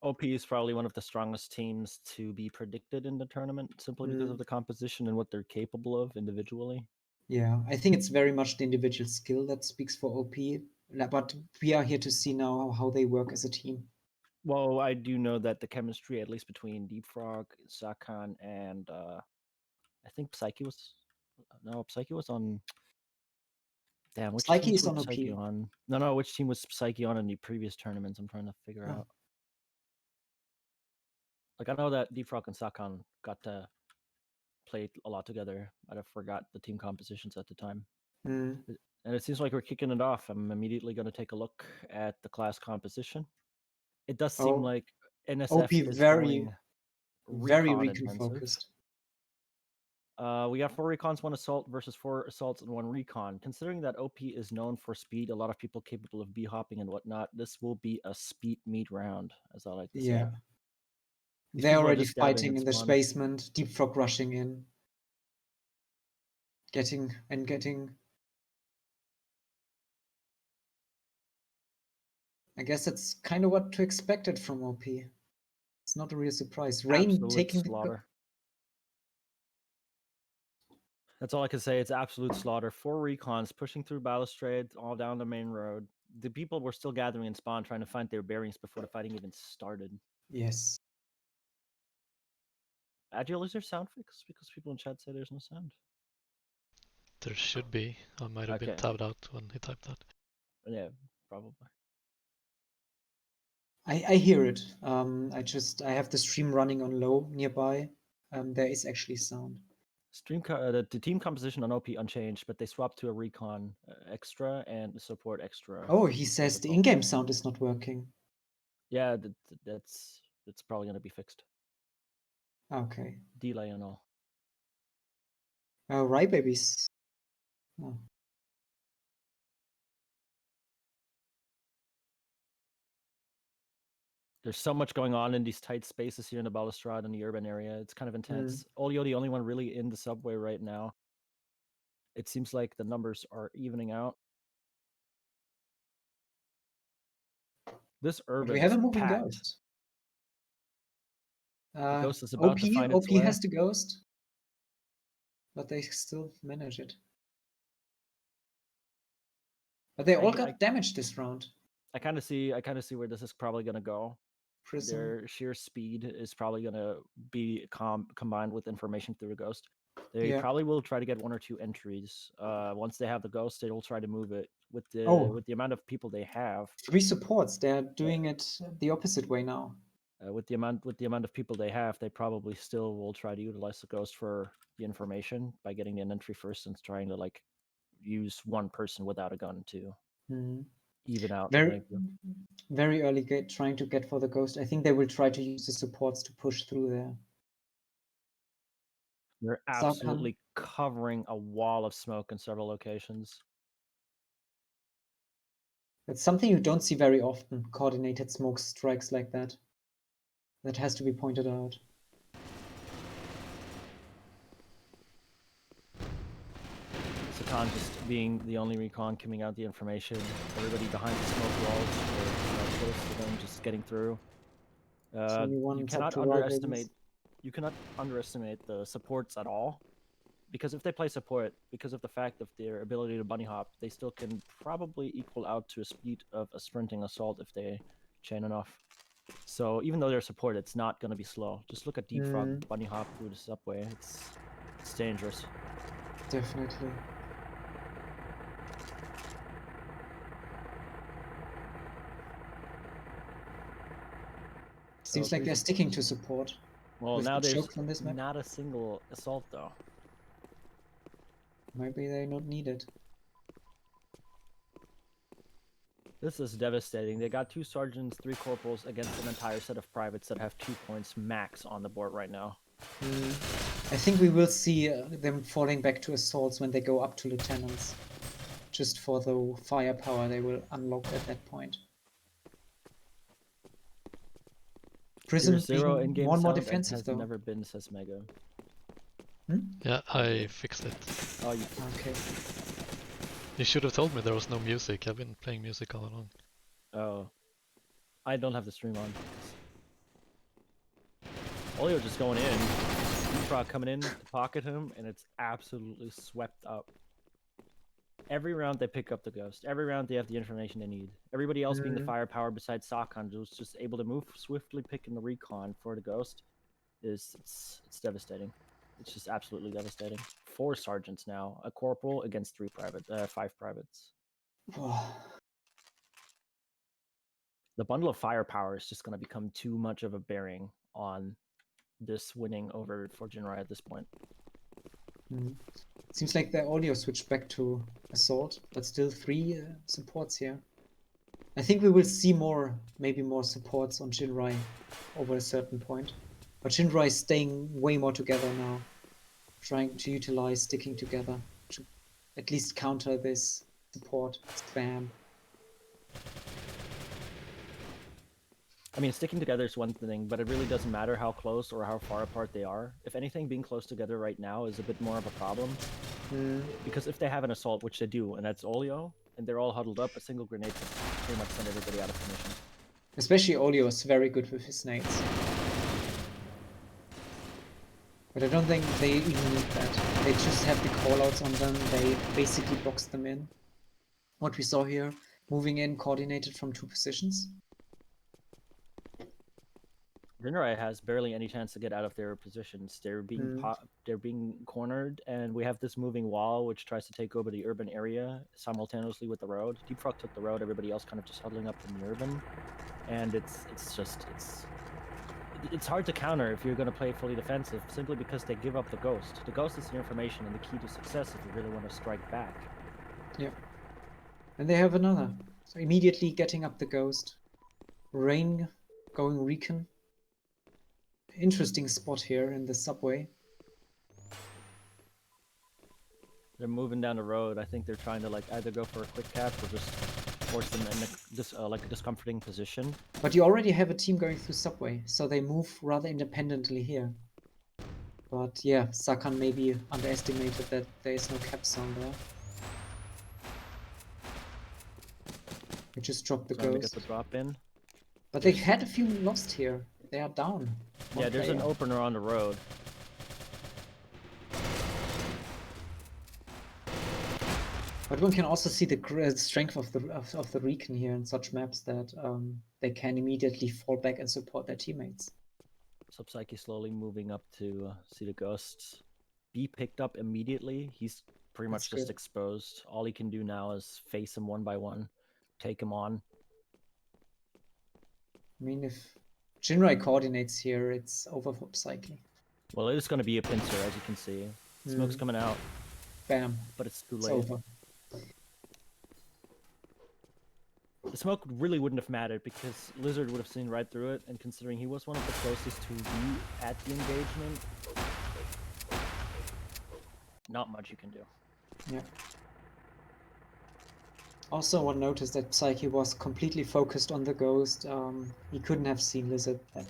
OP is probably one of the strongest teams to be predicted in the tournament, simply because of the composition and what they're capable of individually. Yeah, I think it's very much the individual skill that speaks for OP, but we are here to see now how they work as a team. Well, I do know that the chemistry, at least between Deep Frog, Sakan, and I think Psyche was on. Damn, which Psyche teams is was on OP. Psyche on? No, which team was Psyche on in the previous tournaments? I'm trying to figure out. Like, I know that Deep Frog and Sakan got to play a lot together. I forgot the team compositions at the time. And it seems like we're kicking it off. I'm immediately going to take a look at the class composition. It does seem like NSF OP is very recon recon intensive. focused. We got 4 recons, 1 assault versus 4 assaults and 1 recon. Considering that OP is known for speed, a lot of people capable of b-hopping and whatnot, this will be a speed meet round, as I like to say. They're already fighting in the basement, Deep Frog rushing in. Getting. I guess that's kind of what to expect it from OP. It's not a real surprise. Rain absolute taking slaughter. That's all I can say. It's absolute slaughter. 4 recons pushing through balustrade all down the main road. The people were still gathering in spawn, trying to find their bearings before the fighting even started. Yes. Agile, is there sound fix? Because people in chat say there's no sound. There should be. I might have been tabbed out when he typed that. Yeah, probably. I hear it. I have the stream running on low nearby. There is actually sound. The team composition on OP unchanged, but they swapped to a recon extra and support extra. Oh, he says the in-game sound is not working. Yeah, that's probably gonna be fixed. Okay. Delay and all. Right, babies. Oh. There's so much going on in these tight spaces here in the balustrade in the urban area. It's kind of intense. Olio, the only one really in the subway right now. It seems like the numbers are evening out. This urban but we have is a moving packed. ghost. The ghost is about to find its OP way. has the ghost, but they still manage it. But they all got damaged this round. I kind of see where this is probably going to go. Prism. Their sheer speed is probably going to be combined with information through the ghost. They probably will try to get 1 or 2 entries. Once they have the ghost, they will try to move it with the amount of people they have. 3 supports. They're doing it the opposite way now. With the amount of people they have, they probably still will try to utilize the ghost for the information by getting an entry first and trying to like use 1 person without a gun to even out. Very early trying to get for the ghost. I think they will try to use the supports to push through there. They're absolutely covering a wall of smoke in several locations. It's something you don't see very often, coordinated smoke strikes like that. That has to be pointed out. Sakan just being the only recon coming out the information. Everybody behind the smoke walls or close to them just getting through. You cannot underestimate the supports at all. Because if they play support, because of the fact of their ability to bunny hop, they still can probably equal out to a speed of a sprinting assault if they chain enough. So even though they're support, it's not going to be slow. Just look at Deep Frog bunny hop through the subway. It's dangerous. Definitely. Seems like they're sticking to support. Well, now there's not a single assault though. Maybe they don't need it. This is devastating. They got 2 sergeants, 3 corporals against an entire set of privates that have 2 points max on the board right now. I think we will see them falling back to assaults when they go up to lieutenants. Just for the firepower they will unlock at that point. Prism being one more defensive though. Never been, says Mega. Yeah, I fixed it. Oh, you okay. You should have told me there was no music. I've been playing music all along. Oh. I don't have the stream on. Olio just going in. Frog coming in to pocket him, and it's absolutely swept up. Every round they pick up the ghost. Every round they have the information they need. Everybody else being the firepower besides Sakhan, who's just able to move swiftly, picking the recon for the ghost, it's devastating. It's just absolutely devastating. 4 sergeants now, a corporal against 5 privates. The bundle of firepower is just going to become too much of a bearing on this winning over for Jinrai at this point. Seems like the audio switched back to assault, but still 3 supports here. I think we will see maybe more supports on Jinrai over a certain point. But Jinrai is staying way more together now, trying to utilize sticking together to at least counter this support spam. I mean, sticking together is one thing, but it really doesn't matter how close or how far apart they are. If anything, being close together right now is a bit more of a problem. Because if they have an assault, which they do, and that's Olio, and they're all huddled up, a single grenade can pretty much send everybody out of commission. Especially Olio is very good with his nades. But I don't think they even need that. They just have the callouts on them, they basically box them in. What we saw here, moving in coordinated from 2 positions. Jinrai has barely any chance to get out of their positions. They're being cornered, and we have this moving wall which tries to take over the urban area simultaneously with the road. Deep Frog took the road, everybody else kind of just huddling up in the urban, and it's hard to counter if you're going to play fully defensive, simply because they give up the ghost. The ghost is the information and the key to success if you really want to strike back. Yeah. And they have another. So immediately getting up the ghost. Rain going recon. Interesting spot here in the subway. They're moving down the road. I think they're trying to either go for a quick cap or just force them in a discomforting position. But you already have a team going through subway, so they move rather independently here. But yeah, Sakhan maybe underestimated that there is no cap zone there. They just dropped the Trying to ghost. get the drop in. But they had a few lost here. They are down. Yeah, there's an opener on the road. But one can also see the strength of the recon here in such maps that they can immediately fall back and support their teammates. Subpsyche slowly moving up to see the ghosts. Be picked up immediately. He's pretty much just exposed. All he can do now is face him one by one, take him on. I mean, if Jinrai coordinates here, it's over for Psyche. Well, it is going to be a pincer, as you can see. Smoke's coming out. Bam. But it's too It's late. over. The smoke really wouldn't have mattered because Lizard would have seen right through it, and considering he was one of the closest to be at the engagement, not much you can do. Yeah. Also, one noticed that Psyche was completely focused on the ghost. He couldn't have seen Lizard then.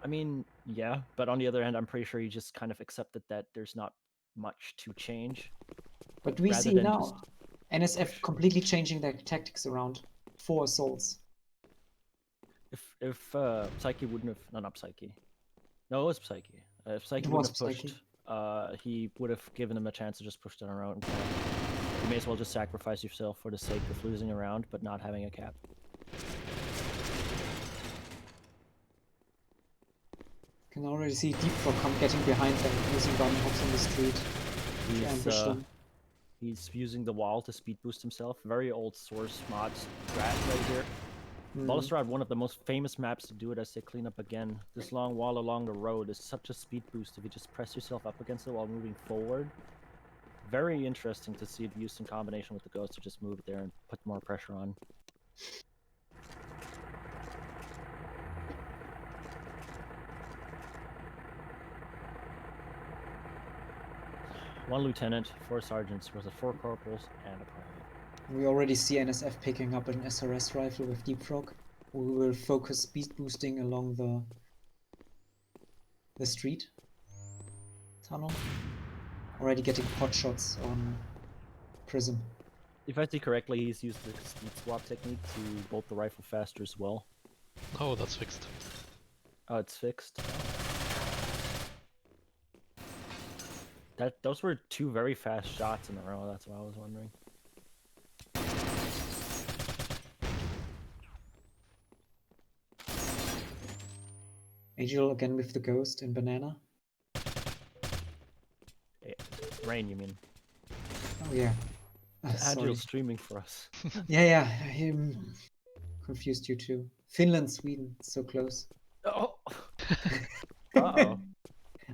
I mean, yeah, but on the other hand, I'm pretty sure he just kind of accepted that there's not much to change. But we see now NSF completely changing their tactics around. 4 assaults. If Psyche wouldn't have... not Psyche. No, it was Psyche. If Psyche wouldn't have pushed, he would have given them a chance to just push down a round. You may as well just sacrifice yourself for the sake of losing a round, but not having a cap. Can already see Deep Frog getting behind them, using gun hops on the street. He's using the wall to speed boost himself. Very old source mod strat right here. Balustrade, one of the most famous maps to do it as they clean up again. This long wall along the road is such a speed boost if you just press yourself up against it while moving forward. Very interesting to see it used in combination with the ghost to just move there and put more pressure on. One lieutenant, 4 sergeants, was 4 corporals, and a private. We already see NSF picking up an SRS rifle with Deep Frog. We will focus speed boosting along the street tunnel. Already getting pot shots on Prism. If I see correctly, he's used the speed swap technique to bolt the rifle faster as well. Oh, that's fixed. Oh, it's fixed. Those were two very fast shots in a row. That's what I was wondering. Angel again with the ghost in banana. Rain, you mean? Oh yeah. Sorry. Angel's streaming for us. Yeah, I'm confused you too. Finland, Sweden, so close. Oh. Uh-oh.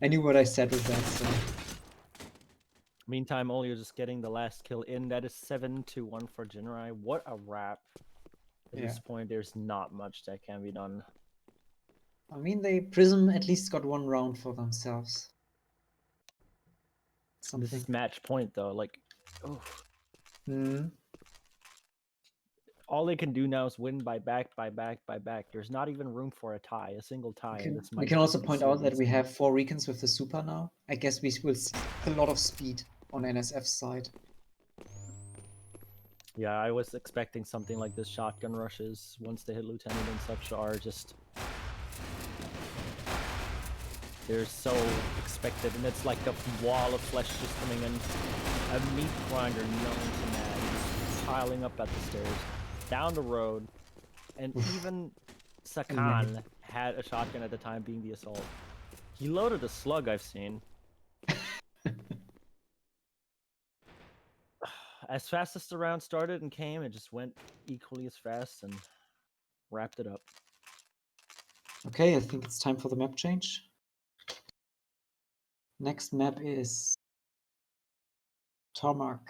I knew what I said with that, so. Meantime, Olio just getting the last kill in. That is 7-1 for Jinrai. What a wrap. At this point, there's not much that can be done. I mean, Prism at least got one round for themselves. Something. This is match point, though. Like, oh. All they can do now is win by back. There's not even room for a tie, a single tie. We can also point out that we have 4 recons with the super now. I guess we will see a lot of speed on NSF's side. Yeah, I was expecting something like this. Shotgun rushes, once they hit Lieutenant and such, are just... They're so expected, and it's like a wall of flesh just coming in. A meat grinder known to man, just piling up at the stairs, down the road, and even Sakan had a shotgun at the time, being the assault. He loaded a slug I've seen. As fast as the round started and came, it just went equally as fast and wrapped it up. Okay, I think it's time for the map change. Next map is Tarmac.